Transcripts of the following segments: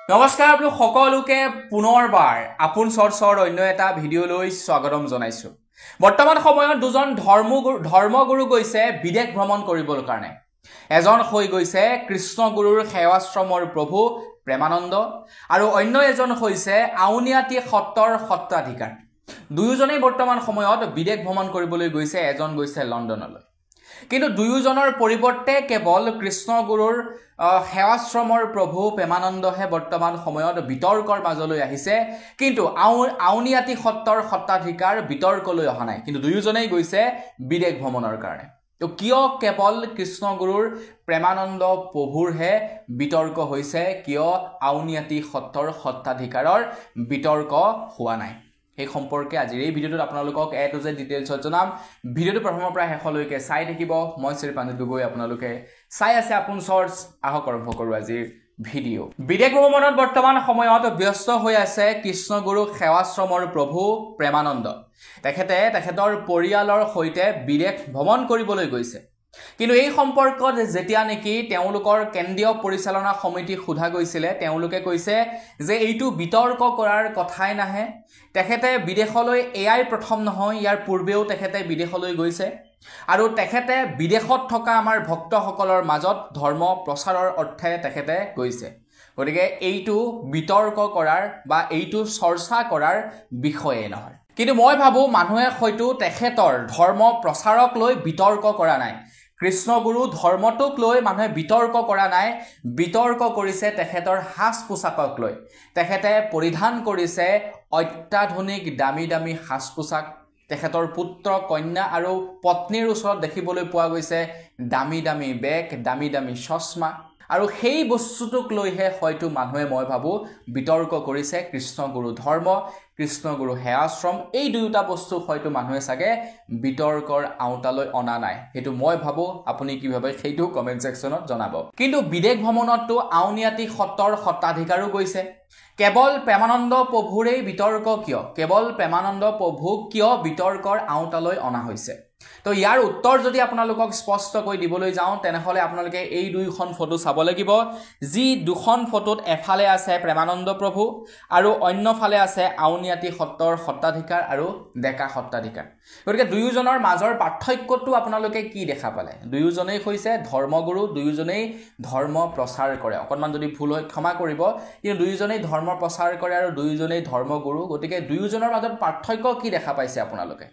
নমস্কাৰ আপোনালোক সকলোকে পুনৰবাৰ আপোন চৰ্চৰ অন্য এটা ভিডিঅ'লৈ স্বাগতম জনাইছো। বৰ্তমান সময়ত দুজন ধৰ্মগুৰু গৈছে বিদেশ ভ্ৰমণ কৰিবৰ কাৰণে। এজন হৈ গৈছে কৃষ্ণগুৰুৰ সেৱাশ্ৰমৰ প্ৰভু প্ৰেমানন্দ আৰু অন্য এজন হৈছে আউনীআটী সত্ৰৰ সত্ৰাধিকাৰ। দুয়োজনেই বৰ্তমান সময়ত বিদেশ ভ্ৰমণ কৰিবলৈ গৈছে। এজন গৈছে লণ্ডনলৈ। কিন্তু দুয়োজনৰ পৰিৱৰ্তে কেৱল কৃষ্ণগুৰুৰ সেৱাশ্ৰমৰ প্ৰভু প্ৰেমানন্দহে বৰ্তমান সময়ত বিতৰ্কৰ মাজলৈ আহিছে। কিন্তু আউনীআটী সত্ৰৰ সত্ৰাধিকাৰ বিতৰ্কলৈ অহা নাই, কিন্তু দুয়োজনেই গৈছে বিদেশ ভ্ৰমণৰ কাৰণে। তো কিয় কেৱল কৃষ্ণগুৰুৰ প্ৰেমানন্দ প্ৰভুৰহে বিতৰ্ক হৈছে, কিয় আউনীআটী সত্ৰৰ সত্ৰাধিকাৰৰ বিতৰ্ক হোৱা নাই, এই সম্পৰ্কে আজিৰ এই ভিডিঅ'টোত আপোনালোকক এ টু জেড ডিটেইলছত জনাম। ভিডিঅ'টো প্ৰথমৰ পৰা শেষলৈকে চাই থাকিব। মই শ্ৰী প্ৰাঞ্জল গগৈ, আপোনালোকে চাই আছে আপোন চৰ্চ। আহক আৰম্ভ কৰোঁ আজিৰ ভিডিঅ'। বিদেশ ভ্ৰমণত বৰ্তমান সময়ত ব্যস্ত হৈ আছে কৃষ্ণগুৰু সেৱাশ্ৰমৰ প্ৰভু প্ৰেমানন্দ। তেখেতৰ পৰিয়ালৰ সৈতে বিদেশ ভ্ৰমণ কৰিবলৈ গৈছে। কিন্তু এই সম্পৰ্কত যেতিয়া নেকি তেওঁলোকৰ কেন্দ্ৰীয় পৰিচালনা সমিতিক সোধা গৈছিলে, তেওঁলোকে কৈছে যে এইটো বিতৰ্ক কৰাৰ কথাই নাহে। তেখেতে বিদেশলৈ এয়াই প্ৰথম নহয়, ইয়াৰ পূৰ্বেও তেখেতে বিদেশলৈ গৈছে আৰু তেখেতে বিদেশত থকা আমাৰ ভক্তসকলৰ মাজত ধৰ্ম প্ৰচাৰৰ অৰ্থে তেখেতে গৈছে। গতিকে এইটো বিতৰ্ক কৰাৰ বা এইটো চৰ্চা কৰাৰ বিষয়ে নহয়। কিন্তু মই ভাবোঁ মানুহে হয়তো তেখেতৰ ধৰ্ম প্ৰচাৰক লৈ বিতৰ্ক কৰা নাই, কৃষ্ণগুৰু ধৰ্মটোক লৈ মানুহে বিতৰ্ক কৰা নাই, বিতৰ্ক কৰিছে তেখেতৰ সাজ পোছাকক লৈ। তেখেতে পৰিধান কৰিছে অত্যাধুনিক দামী দামী সাজ পোছাক। তেখেতৰ পুত্ৰ কন্যা আৰু পত্নীৰ ওচৰত দেখিবলৈ পোৱা গৈছে দামী দামী বেগ, দামী দামী চশমা, আৰু সেই বস্তুটোক লৈহে হয়তো মানুহে, মই ভাবোঁ, বিতৰ্ক কৰিছে। কৃষ্ণগুৰু ধৰ্ম, কৃষ্ণগুৰু সেৱাশ্ৰম, এই দুয়োটা বস্তু হয়তো মানুহে চাগে বিতৰ্কৰ আওতালৈ অনা নাই। সেইটো মই ভাবোঁ। আপুনি কি ভাবে সেইটো কমেণ্ট ছেকশ্যনত জনাব। কিন্তু বিদেশ ভ্ৰমণততো আউনীআটী সত্ৰৰ সত্ৰাধিকাৰো গৈছে। কেৱল প্ৰেমানন্দ প্ৰভুৰেই বিতৰ্ক কিয়? কেৱল প্ৰেমানন্দ প্ৰভুক কিয় বিতৰ্কৰ আওতালৈ অনা হৈছে? তো ইয়াৰ উত্তৰ যদি আপোনালোকক স্পষ্টকৈ দিবলৈ যাওঁ, তেনেহ'লে আপোনালোকে এই দুইখন ফটো চাব লাগিব। যি দুখন ফটোত এফালে আছে প্ৰেমানন্দ প্ৰভু আৰু অন্যফালে আছে আউনীআটী সত্ৰৰ সত্ৰাধিকাৰ আৰু ডেকা সত্ৰাধিকাৰ। গতিকে দুয়োজনৰ মাজৰ পাৰ্থক্যটো আপোনালোকে কি দেখা পালে? দুয়োজনেই হৈছে ধৰ্মগুৰু, দুয়োজনেই ধৰ্ম প্ৰচাৰ কৰে। অকণমান যদি ভুল হয় ক্ষমা কৰিব, কিন্তু দুয়োজনেই ধৰ্ম প্ৰচাৰ কৰে আৰু দুয়োজনেই ধৰ্মগুৰু। গতিকে দুয়োজনৰ মাজত পাৰ্থক্য কি দেখা পাইছে আপোনালোকে?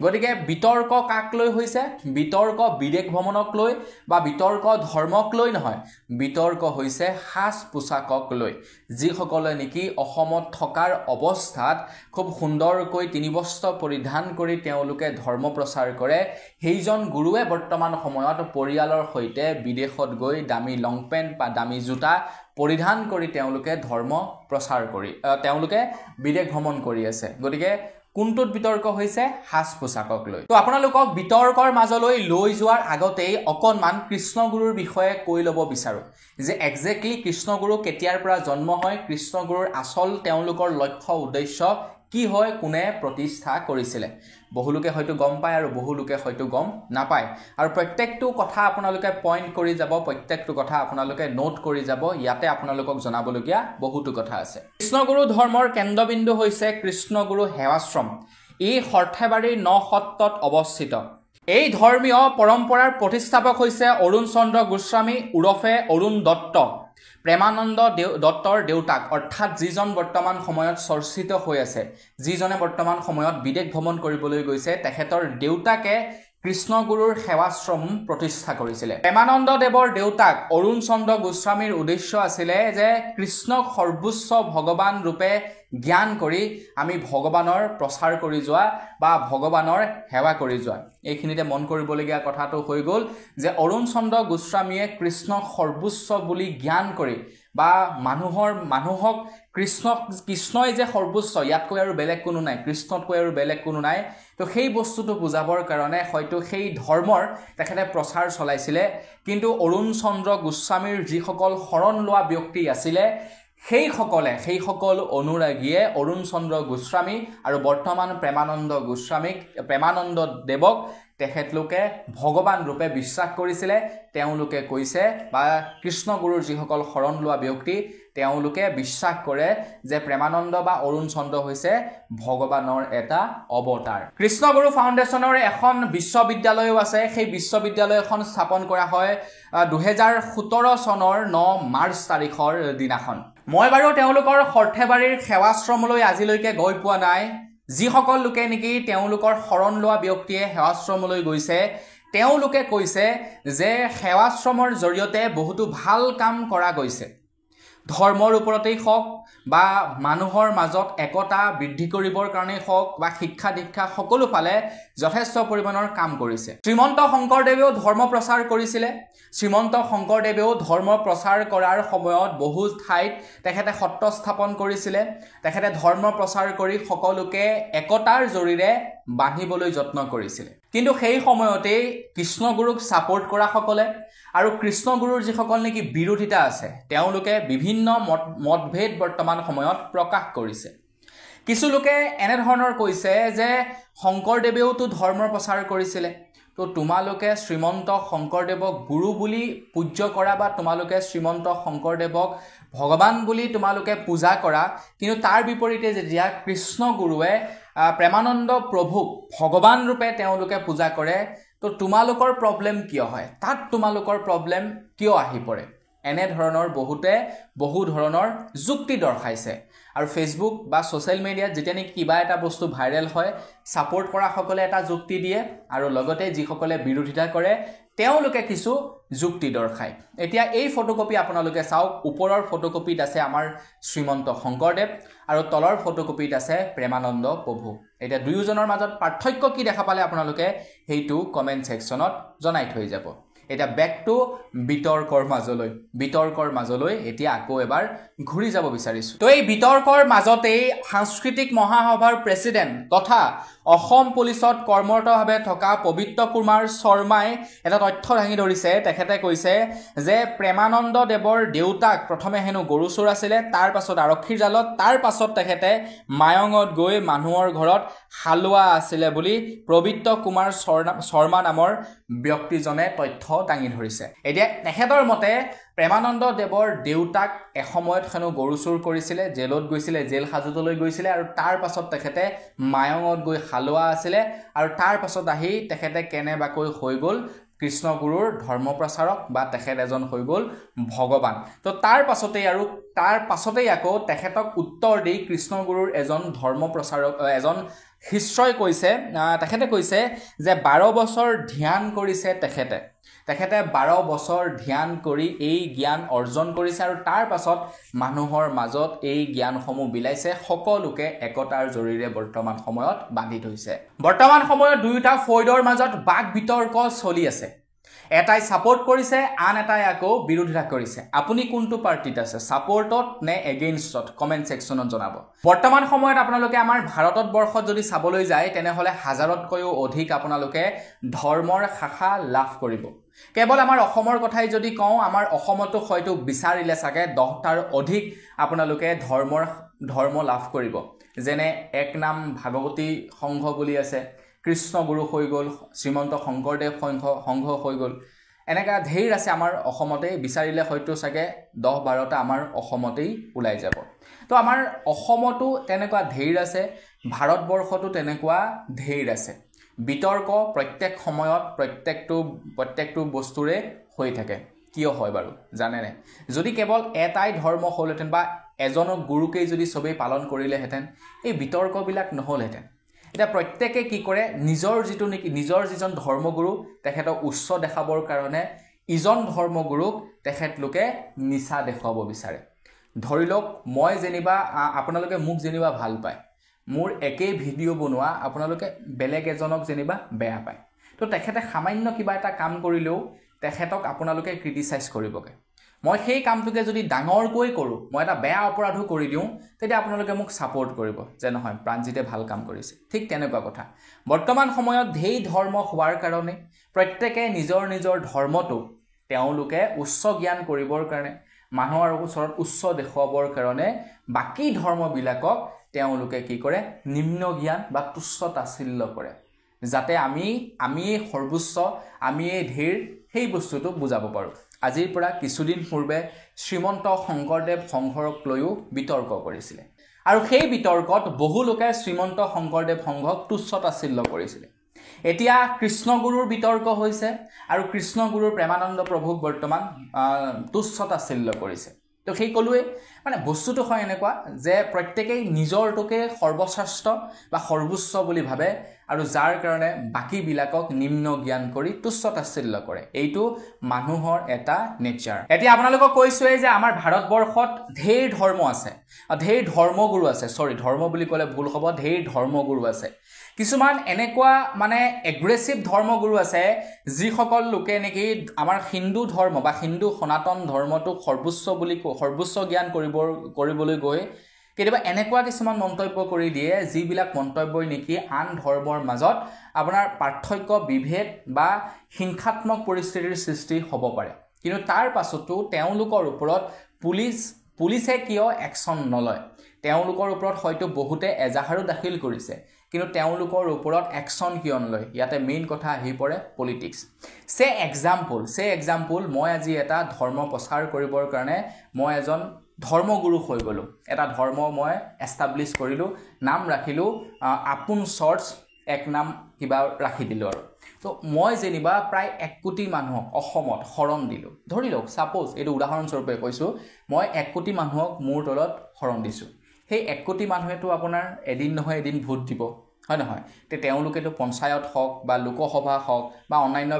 গতিকে বিতৰ্ক কাক লৈ হৈছে? বিতৰ্ক বিদেশ ভ্ৰমণক লৈ বা বিতৰ্ক ধৰ্মক লৈ নহয়, বিতৰ্ক হৈছে সাজ পোছাকক লৈ। যিসকলে নেকি অসমত থকাৰ অৱস্থাত খুব সুন্দৰকৈ তিনিবস্ত্ৰ পৰিধান কৰি তেওঁলোকে ধৰ্ম প্ৰচাৰ কৰে, সেইজন গুৰুৱে বৰ্তমান সময়ত পৰিয়ালৰ সৈতে বিদেশত গৈ দামী লং পেণ্ট বা দামী জোতা পৰিধান কৰি তেওঁলোকে ধৰ্ম প্ৰচাৰ কৰি তেওঁলোকে বিদেশ ভ্ৰমণ কৰি আছে। গতিকে কোনটোত বিতৰ্ক হৈছে? সাজ পোছাকক লৈ। তো আপোনালোকক বিতৰ্কৰ মাজলৈ লৈ যোৱাৰ আগতেই অকণমান কৃষ্ণগুৰুৰ বিষয়ে কৈ ল'ব বিচাৰোঁ যে একজেক্টলি কৃষ্ণগুৰু কেতিয়াৰ পৰা জন্ম হয়, কৃষ্ণগুৰুৰ আচল তেওঁলোকৰ লক্ষ্য উদ্দেশ্য কি হয়, কোনে প্ৰতিষ্ঠা কৰিছিলে। বহুলোকে হয়তো গম পায় আৰু বহুলোকে হয়তো গম নাপায়, আৰু প্ৰত্যেকটো কথা আপোনালোকে পইণ্ট কৰি যাব, প্ৰত্যেকটো কথা আপোনালোকে নোট কৰি যাব। ইয়াতে আপোনালোকক জনাবলগীয়া বহুতো কথা আছে। কৃষ্ণগুৰু ধৰ্মৰ কেন্দ্ৰবিন্দু হৈছে কৃষ্ণগুৰু সেৱাশ্ৰম। ই সৰ্থেবাৰীৰ 9 সত্ৰত অৱস্থিত। এই ধৰ্মীয় পৰম্পৰাৰ প্ৰতিষ্ঠাপক হৈছে অৰুণ চন্দ্ৰ গোস্বামী ওৰফে অৰুণ দত্ত, প্ৰেমানন্দ দত্তৰ দেউতাক, অৰ্থাৎ যিজন বৰ্তমান সময়ত চৰ্চিত হৈ আছে, যিজনে বৰ্তমান সময়ত বিদেশ ভ্ৰমণ কৰিবলৈ গৈছে, তেখেতৰ দেউতাকে কৃষ্ণগুৰুৰ সেৱাশ্ৰম প্ৰতিষ্ঠা কৰিছিলে। প্ৰেমানন্দ দেৱৰ দেউতাক অৰুণ চন্দ্ৰ গোস্বামীৰ উদ্দেশ্য আছিলে যে কৃষ্ণক সৰ্বোচ্চ ভগৱান ৰূপে জ্ঞান কৰি আমি ভগৱানৰ প্ৰচাৰ কৰি যোৱা বা ভগৱানৰ সেৱা কৰি যোৱা। এইখিনিতে মন কৰিবলগীয়া কথাটো হৈ গ'ল যে অৰুণ চন্দ্ৰ গোস্বামীয়ে কৃষ্ণক সৰ্বোচ্চ বুলি জ্ঞান কৰি বা মানুহক কৃষ্ণই যে সৰ্বোচ্চ, ইয়াতকৈ আৰু বেলেগ কোনো নাই, কৃষ্ণতকৈ আৰু বেলেগ কোনো নাই, তো সেই বস্তুটো বুজাবৰ কাৰণে হয়তো সেই ধৰ্মৰ তেখেতে প্ৰচাৰ চলাইছিলে। কিন্তু অৰুণ চন্দ্ৰ গোস্বামীৰ যিসকল শৰণ লোৱা ব্যক্তি আছিলে, সেইসকল অনুৰাগীয়ে অৰুণ চন্দ্ৰ গোস্বামী আৰু বৰ্তমান প্ৰেমানন্দ দেৱক তেখেতলোকে ভগৱান ৰূপে বিশ্বাস কৰিছিলে তেওঁলোকে কৈছে বা কৃষ্ণগুৰুৰ যিসকল শৰণ লোৱা ব্যক্তি তেওঁলোকে বিশ্বাস কৰে যে প্ৰেমানন্দ বা অৰুণ চন্দ্ৰ হৈছে ভগৱানৰ এটা অৱতাৰ কৃষ্ণগুৰু ফাউণ্ডেশ্যনৰ এখন বিশ্ববিদ্যালয়ও আছে সেই বিশ্ববিদ্যালয়খন স্থাপন কৰা হয় 2017 চনৰ 9 মাৰ্চ তাৰিখৰ দিনাখন মই বাৰু তেওঁলোকৰ সৰ্থেবাৰীৰ সেৱাশ্ৰমলৈ আজিলৈকে গৈ পোৱা নাই যিসকল লোকে নেকি তেওঁলোকৰ শৰণ লোৱা ব্যক্তিয়ে সেৱাশ্ৰমলৈ গৈছে তেওঁলোকে কৈছে যে সেৱাশ্ৰমৰ জৰিয়তে বহুতো ভাল কাম কৰা গৈছে ধৰ্মৰ ওপৰতেই হওক বা মানুহৰ মাজত একতা বৃদ্ধি কৰিবৰ কাৰণেই হওক বা শিক্ষা দীক্ষা সকলো ফালে যথেষ্ট পৰিমাণৰ কাম কৰিছে শ্ৰীমন্ত শংকৰদেৱেও ধৰ্ম প্ৰচাৰ কৰিছিলে শ্ৰীমন্ত শংকৰদেৱেও ধৰ্ম প্ৰচাৰ কৰাৰ সময়ত বহু ঠাইত তেখেতে সত্ৰ স্থাপন কৰিছিলে তেখেতে ধৰ্ম প্ৰচাৰ কৰি সকলোকে একতাৰ জৰিৰে বান্ধিবলৈ যত্ন কৰিছিলে কিন্তু সেই সময়তেই কৃষ্ণগুৰুক সাপোৰ্ট কৰা সকলে আৰু কৃষ্ণগুৰুৰ যিসকল নেকি বিৰোধিতা আছে তেওঁলোকে বিভিন্ন মতভেদ বৰ্তমান সময়ত প্ৰকাশ কৰিছে কিছু লোকে এনে ধৰণৰ কৈছে যে শংকৰদেৱেওতো ধৰ্ম প্ৰচাৰ কৰিছিলে তো তোমালোকে শ্ৰীমন্ত শংকৰদেৱক গুৰু বুলি পূজ্য কৰা বা তোমালোকে শ্ৰীমন্ত শংকৰদেৱক ভগৱান বুলি তোমালোকে পূজা কৰা কিন্তু তাৰ বিপৰীতে যেতিয়া কৃষ্ণগুৰুৱে প্ৰেমানন্দ প্ৰভুক ভগৱান ৰূপে তেওঁলোকে পূজা কৰে তো তোমালোকৰ প্ৰবলেম কিয় হয় তাত তোমালোকৰ প্ৰবলেম কিয় আহি পৰে এনে ধৰণৰ বহু ধৰণৰ যুক্তি দৰ্শাইছে আৰু ফেসবুক বা সোশ্যাল মিডিয়াত যেতিয়া নেকি কিবা এটা বস্তু ভাইৰেল হয় সাপোৰ্ট কৰা সকলে এটা যুক্তি দিয়ে আৰু লগতে যিসকলে বিৰোধিতা কৰে তেওঁলোকে কিছু যুক্তি দৰ্শায় এতিয়া এই ফটোকপি আপোনালোকে চাওক ওপৰৰ ফটোকপিত আছে আমাৰ শ্ৰীমন্ত শংকৰদেৱ আৰু তলৰ ফটোকপিত আছে প্ৰেমানন্দ প্ৰভু এটা দুয়োজনৰ মাজত পাৰ্থক্য কি দেখা পালে আপোনালোকে হেইটো কমেন্ট সেকশনত জনাই থৈ যাব এটা ব্যাক টু বিতৰ্কৰ মাজলৈ এতিয়া আকৌ এবাৰ ঘূৰি যাব বিচাৰিছো তো এই বিতৰ্কৰ মাজতেই সাংস্কৃতিক মহাসভাৰ প্ৰেসিডেন্ট তথা অসম পুলিচত কৰ্মৰতভাৱে থকা পবিত্ৰ কুমাৰ শৰ্মাই এটা তথ্য দাঙি ধৰিছে তেখেতে কৈছে যে প্ৰেমানন্দ দেৱৰ দেউতাক প্ৰথমে হেনো গৰুচোৰ আছিলে তাৰ পাছত আৰক্ষীৰ জালত তাৰ পাছত তেখেতে মায়ঙত গৈ মানুহৰ ঘৰত হালুৱা আছিলে বুলি পবিত্ৰ কুমাৰ শৰ্মা নামৰ ব্যক্তিজনে তথ্য দাঙি ধৰিছে এতিয়া তেখেতৰ মতে প্ৰেমানন্দ দেৱৰ দেউতাক এসময়ত হেনো গৰুচুৰ কৰিছিলে জেলত গৈছিলে জেল হাজতলৈ গৈছিলে আৰু তাৰ পাছত তেখেতে মায়ঙত গৈ হালুৱা আছিলে আৰু তাৰ পাছত আহি তেখেতে কেনেবাকৈ হৈ গল কৃষ্ণগুৰুৰ ধৰ্ম প্ৰচাৰক বা তেখেত এজন হৈ গল ভগৱান তো তাৰ পাছতেই আকৌ তেখেতক উত্তৰ দি কৃষ্ণগুৰুৰ এজন ধৰ্ম প্ৰচাৰক এজন শিষ্যই কৈছে তেখেতে কৈছে যে 12 বছৰ ধ্যান কৰিছে তেখেতে 12 বছৰ ধ্যান কৰি এই জ্ঞান অৰ্জন কৰিছে আৰু তাৰ পাছত মানুহৰ মাজত এই জ্ঞানসমূহ বিলাইছে সকলোকে একতাৰ জৰিৰে বৰ্তমান সময়ত বান্ধি থৈছে বৰ্তমান সময়ত দুয়োটা ফয়দৰ মাজত বাক বিতৰ্ক চলি আছে এটাই সাপোৰ্ট কৰিছে আন এটাই আকৌ বিৰোধিতা কৰিছে আপুনি কোনটো পাৰ্টিত আছে সাপোৰ্টত নে এগেইনষ্টত কমেন্ট সেকশনত জনাব বৰ্তমান সময়ত আপোনালোকে আমাৰ ভাৰতত বৰ্ষত যদি চাবলৈ যায় তেনেহলে হাজাৰতকৈও অধিক আপোনালোকে ধৰ্মৰ শাখা লাভ কৰিব কেৱল আমাৰ অসমৰ কথাই যদি কওঁ আমাৰ অসমতো হয়তো বিচাৰিলে চাগে 10টাৰ অধিক আপোনালোকে ধৰ্ম লাভ কৰিব যেনে এক নাম ভাগৱতী সংঘ বুলি আছে কৃষ্ণগুৰু হৈ গল শ্ৰীমন্ত শংকৰদেৱ সংঘ হৈ গল এনেকা ধেৰ আছে আমাৰ অসমতেই বিচাৰিলে হয়তো চাগে 10-12টা আমাৰ অসমতেই ওলাই যাব তো আমাৰ অসমতো তেনেকুৱা ধেৰ আছে ভাৰতবৰ্ষতো তেনেকুৱা ধেৰ আছে বিতৰ্ক প্ৰত্যেক সময়ত প্ৰত্যেকটো বস্তুৰে হৈ থাকে কিয় হয় বাৰু জানে নে যদি কেৱল এটাই ধৰ্ম হলহেতেন বা এজনক গুৰুকেই যদি সবেই পালন কৰিলেহেতেন এই বিতৰ্কবিলাক নহলহেতেন এটা প্ৰত্যেকে কি কৰে নিজৰ যিজন ধৰ্মগুৰু তেখেতক উচ্চ দেখাবৰ কাৰণে ইজন ধৰ্মগুৰুক তেখেতলোকে নিচা দেখুৱাব বিচাৰে ধৰি লওক মই যেনিবা আপোনালোকে মোক যেনিবা ভাল পায় মোৰ একেই ভিডিও বনোৱা আপোনালোকে বেলেগ এজনক যেনিবা বেয়া পায় তো তেখেতে সামান্য কিবা এটা কাম কৰিলেও তেখেতক আপোনালোকে ক্ৰিটিসাইজ কৰিবগে মই সেই কামটোকে যদি ডাঙৰকৈ কৰো মই এটা বেয়া অপৰাধ কৰি দিও তেতিয়া আপোনালোকে মোক সাপোৰ্ট কৰিব যে নহয় প্ৰাণজিতে ভাল কাম কৰিছে ঠিক তেনেকুৱা কথা বৰ্তমান সময়ত ধেই ধৰ্ম হোৱাৰ কাৰণে প্ৰত্যেকে নিজৰ ধৰ্মটো তেওঁলোকে উচ্চ জ্ঞান কৰিবৰ কাৰণে মানুহৰ ওচৰত উচ্চ দেখুৱাবৰ কাৰণে বাকি ধৰ্মবিলাকক তেওঁলোকে কি কৰে নিম্ন জ্ঞান বা তুচ্ছ তাচ্ছিল্য কৰে যাতে আমি সৰ্বোচ্চ আমি ধীৰ সেই বস্তুটো বুজাব পাৰোঁ আজিৰ পৰা কিছুদিন পূৰ্বে শ্ৰীমন্ত শংকৰদেৱ সংঘৰক লৈও বিতৰ্ক কৰিছিলে আৰু সেই বিতৰ্কত বহু লোকে শ্ৰীমন্ত শংকৰদেৱ সংঘক তুচ্ছ-তাচ্ছিল্য কৰিছিলে এতিয়া কৃষ্ণগুৰুৰ বিতৰ্ক হৈছে আৰু কৃষ্ণগুৰুৰ প্ৰেমানন্দ প্ৰভুক বৰ্তমান তুচ্ছ-তাচ্ছিল্য কৰিছে তো সেই কলোৱে মানে বস্তুটো হয় এনেকুৱা যে প্ৰত্যেকেই নিজৰটোকে সৰ্বশ্ৰেষ্ঠ বা সৰ্বোচ্চ বুলি ভাবে আৰু যাৰ কাৰণে বাকীবিলাকক নিম্ন জ্ঞান কৰি তুচ্ছ-তাচ্ছিল্য কৰে এইটো মানুহৰ এটা নেচাৰ এতিয়া আপোনালোকক কৈছোৱে যে আমাৰ ভাৰতবৰ্ষত ঢেৰ ধৰ্ম আছে ঢেৰ ধৰ্মগুৰু আছে ধৰ্ম বুলি ক'লে ভুল হ'ব ঢেৰ ধৰ্মগুৰু আছে কিছুমান এনেকুৱা মানে এগ্ৰেছিভ ধৰ্মগুৰু আছে যিসকল লোকে নেকি আমাৰ হিন্দু ধৰ্ম বা হিন্দু সনাতন ধৰ্মটোক সৰ্বোচ্চ জ্ঞান কৰিবলৈ গৈ কেতিয়াবা এনেকুৱা কিছুমান মন্তব্য কৰি দিয়ে যিবিলাক মন্তব্যই নেকি আন ধৰ্মৰ মাজত আপোনাৰ পাৰ্থক্য বিভেদ বা হিংসাত্মক পৰিস্থিতিৰ সৃষ্টি হ'ব পাৰে কিন্তু তাৰ পাছতো তেওঁলোকৰ ওপৰত পুলিচে কিয় একশ্যন নলয় তেওঁলোকৰ ওপৰত হয়তো বহুতে এজাহাৰো দাখিল কৰিছে কিন্তু তেওঁলোকৰ ওপৰত একশ্যন কিয় নলয় ইয়াতে মেইন কথা আহি পৰে পলিটিক্স সে এক্সাম্পল মই আজি এটা ধৰ্ম প্ৰচাৰ কৰিবৰ কাৰণে মই এজন ধৰ্মগুৰু হৈ গ'লো এটা ধৰ্ম মই এষ্টাব্লিছ কৰিলোঁ নাম ৰাখিলোঁ আপোন চৰ্চ এক নাম কিবা ৰাখি দিলোঁ আৰু তো মই যেনিবা প্ৰায় 1 কোটি মানুহক অসমত শৰণ দিলোঁ ধৰি লওক ছাপোজ এইটো উদাহৰণস্বৰূপে কৈছোঁ মই 1 কোটি মানুহক মোৰ তলত শৰণ দিছোঁ সেই 1 কোটি মানুহেতো আপোনাৰ এদিন নহয় এদিন ভোট দিব হয় নহয় তে তেওঁলোকেতো পঞ্চায়ত হওক বা লোকসভা হওক বা অন্যান্য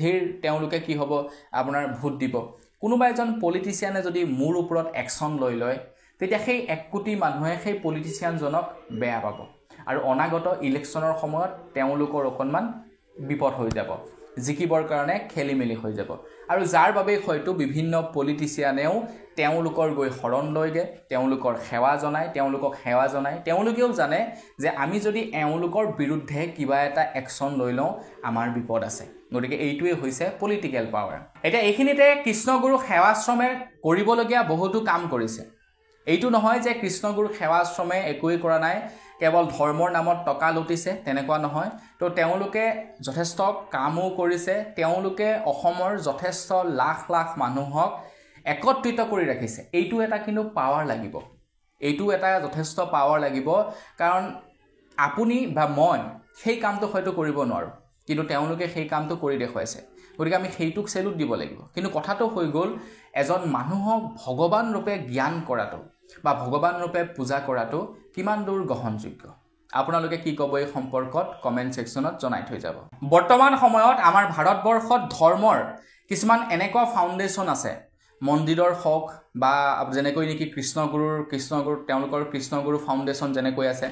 ধেৰ তেওঁলোকে কি হ'ব আপোনাৰ ভোট দিব কোনোবা এজন পলিটিচিয়ানে যদি মোৰ ওপৰত একশ্যন লৈ লয় তেতিয়া সেই 1 কোটি মানুহে সেই পলিটিচিয়ানজনক বেয়া পাব আৰু অনাগত ইলেকশ্যনৰ সময়ত তেওঁলোকৰ অকণমান বিপদ হৈ যাব জিকিবৰ কাৰণে খেলিমেলি হৈ যাব আৰু যাৰ বাবে হয়তো বিভিন্ন পলিটিচিয়ানেও তেওঁলোকৰ গৈ শৰণ লৈগে তেওঁলোকৰ সেৱা জনায় তেওঁলোকেও জানে যে আমি যদি এওঁলোকৰ বিৰুদ্ধে কিবা এটা একশ্যন লৈ লওঁ আমাৰ বিপদ আছে গতিকে এইটোৱে হৈছে পলিটিকেল পাৱাৰ এতিয়া এইখিনিতে কৃষ্ণগুৰু সেৱাশ্ৰমে কৰিবলগীয়া বহুতো কাম কৰিছে এইটো নহয় যে কৃষ্ণগুৰু সেৱাশ্ৰমে একোৱে কৰা নাই কেৱল ধৰ্মৰ নামত টকা লুটিছে তেনেকুৱা নহয় তো তেওঁলোকে যথেষ্ট কামো কৰিছে তেওঁলোকে অসমৰ যথেষ্ট লাখ লাখ মানুহক একত্ৰিত কৰি ৰাখিছে এইটো এটা কিন্তু পাৱাৰ লাগিব এইটো এটা যথেষ্ট পাৱাৰ লাগিব কাৰণ আপুনি বা মই সেই কামটো হয়তো কৰিব নোৱাৰোঁ কিন্তু তেওঁলোকে সেই কামটো কৰি দেখুৱাইছে গতিকে আমি সেইটোক সেলুট দিব লাগিব কিন্তু কথাটো হৈ গ'ল এজন মানুহক ভগৱান ৰূপে জ্ঞান কৰাটো বা ভগৱান ৰূপে পূজা কৰাটো কিমান দূৰ গ্ৰহণযোগ্য আপোনালোকে কি ক'ব এই সম্পৰ্কত কমেন্ট ছেকশ্যনত জনাই থৈ যাব বৰ্তমান সময়ত আমাৰ ভাৰতবৰ্ষত ধৰ্মৰ কিছুমান এনেকুৱা ফাউণ্ডেশ্যন আছে মন্দিৰৰ হওক বা যেনেকৈ নেকি কৃষ্ণগুৰুৰ তেওঁলোকৰ কৃষ্ণগুৰু ফাউণ্ডেশ্যন যেনেকৈ আছে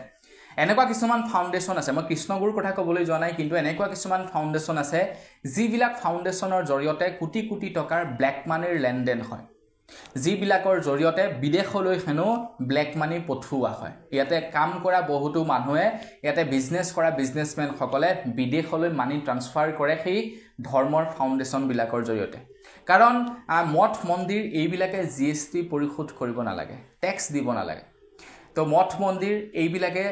এনেকুৱা কিছুমান ফাউণ্ডেশ্যন আছে মই কৃষ্ণগুৰুৰ কথা ক'বলৈ যোৱা নাই কিন্তু এনেকুৱা কিছুমান ফাউণ্ডেশ্যন আছে যিবিলাক ফাউণ্ডেশ্যনৰ জৰিয়তে কোটি কোটি টকাৰ ব্লেক মানিৰ লেনদেন হয় যিবিলাকৰ জৰিয়তে বিদেশলৈ হেনো ব্লেক মানি পঠোৱা হয় ইয়াতে কাম কৰা বহুতো মানুহে ইয়াতে বিজনেছ কৰা বিজনেছমেনসকলে বিদেশলৈ মানি ট্ৰান্সফাৰ কৰে সেই ধৰ্মৰ ফাউণ্ডেশ্যনবিলাকৰ জৰিয়তে কাৰণ মঠ মন্দিৰ এইবিলাকে GST পৰিশোধ কৰিব নালাগে টেক্স দিব নালাগে তো মঠ মন্দিৰ এইবিলাকে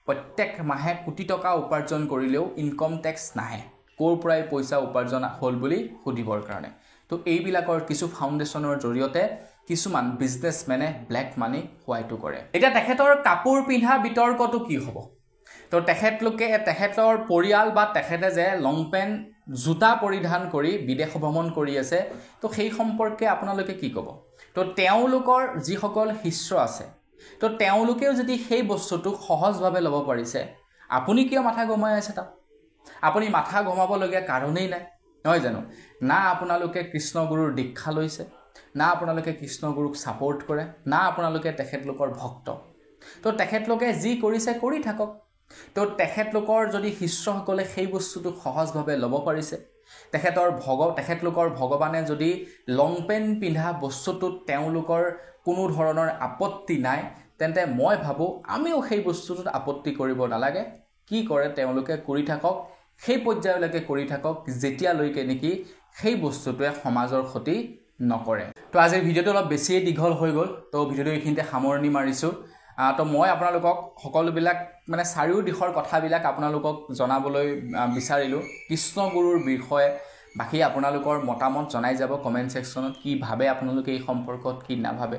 প্ৰত্যেক মাহে কোটি টকা উপাৰ্জন কৰিলেও ইনকম টেক্স নাহে ক'ৰ পৰাই পইচা উপাৰ্জন হ'ল বুলি সুধিবৰ কাৰণে তো এইবিলাকৰ কিছু ফাউণ্ডেশ্যনৰ জৰিয়তে কিছুমান বিজনেছমেনে ব্লেক মানি হোৱাইটো কৰে এতিয়া তেখেতৰ কাপোৰ পিন্ধা বিতৰ্কটো কি হ'ব তো তেখেতৰ পৰিয়াল বা তেখেতে যে লং পেণ্ট জোতা পৰিধান কৰি বিদেশ ভ্ৰমণ কৰি আছে তো সেই সম্পৰ্কে আপোনালোকে কি ক'ব তো তেওঁলোকৰ যিসকল শিষ্য আছে তো তেওঁলোকেও যদি সেই বস্তুটো সহজভাৱে ল'ব পাৰিছে আপুনি কিয় মাথা গমাই আছে তাত আপুনি মাথা গমাবলগীয়া কাৰণেই নাই নহয় জানো না আপোনালোকে কৃষ্ণগুৰুৰ দীক্ষা লৈছে না আপোনালোকে কৃষ্ণগুৰুক ছাপোৰ্ট কৰে না আপোনালোকে তেখেতলোকৰ ভক্ত তো তেখেতলোকে যি কৰিছে কৰি থাকক তো তেখেতলোকৰ যদি শিষ্যসকলে সেই বস্তুটো সহজভাৱে ল'ব পাৰিছে তেখেতলোকৰ ভগৱানে যদি লং পেণ্ট পিন্ধা বস্তুটোত তেওঁলোকৰ কোনো ধৰণৰ আপত্তি নাই তেন্তে মই ভাবোঁ আমিও সেই বস্তুটোত আপত্তি কৰিব নালাগে কি কৰে তেওঁলোকে কৰি থাকক সেই পৰ্যায়লৈকে কৰি থাকক যেতিয়ালৈকে নেকি সেই বস্তুটোৱে সমাজৰ ক্ষতি নকৰে তো আজিৰ ভিডিঅ'টো অলপ বেছিয়ে দীঘল হৈ গ'ল তো ভিডিঅ'টো এইখিনিতে সামৰণি মাৰিছোঁ তো মই আপোনালোকক সকলোবিলাক মানে চাৰিও দিশৰ কথাবিলাক আপোনালোকক জনাবলৈ বিচাৰিলোঁ কৃষ্ণগুৰুৰ বিষয়ে। বাকী আপোনালোকৰ মতামত জনাই যাব কমেণ্ট ছেকশ্যনত, কি ভাবে আপোনালোকে এই সম্পৰ্কত, কি নাভাবে।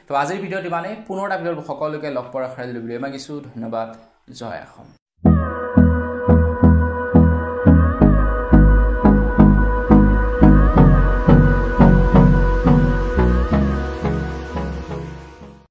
তো আজিৰ ভিডিঅ'ত ইমানেই, পুনৰ এটা ভিডিঅ'ত সকলোকে লগ পোৱাৰ আশা ৰাখিলোঁ। ভিডিঅ' মাগিছোঁ, ধন্যবাদ, জয় অসম।